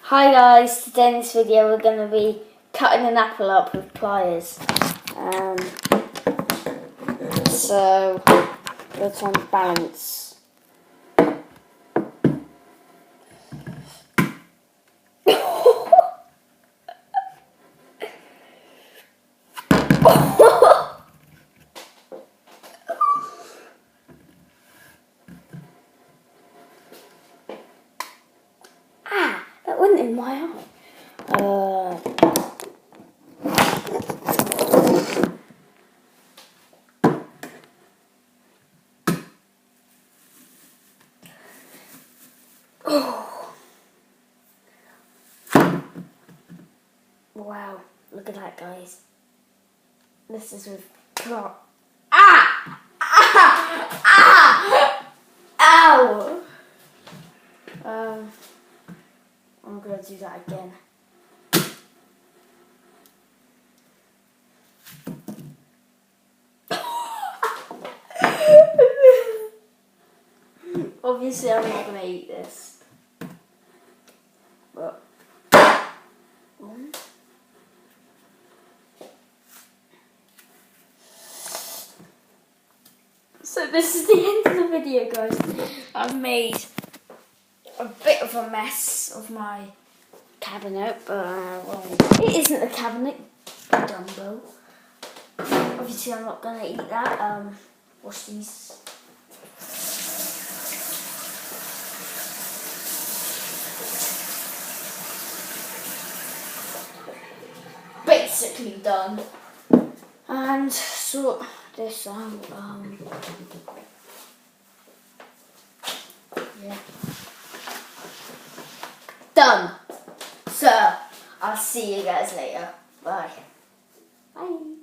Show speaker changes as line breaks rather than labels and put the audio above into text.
Hi guys, today in this video we're going to be cutting an apple up with pliers. So, let's on balance. That went in my eye. Wow, look at that, guys. This is with plot. Ow! I'm gonna do that again. Obviously, I'm not gonna eat this. But so this is the end of the video, guys. I've made a bit of a mess of my cabinet, but well, it isn't a cabinet, Dumbo. Obviously, I'm not gonna eat that. Wash these. Basically done. And sort this out. Yeah. Done. So, I'll see you guys later. Bye. Bye.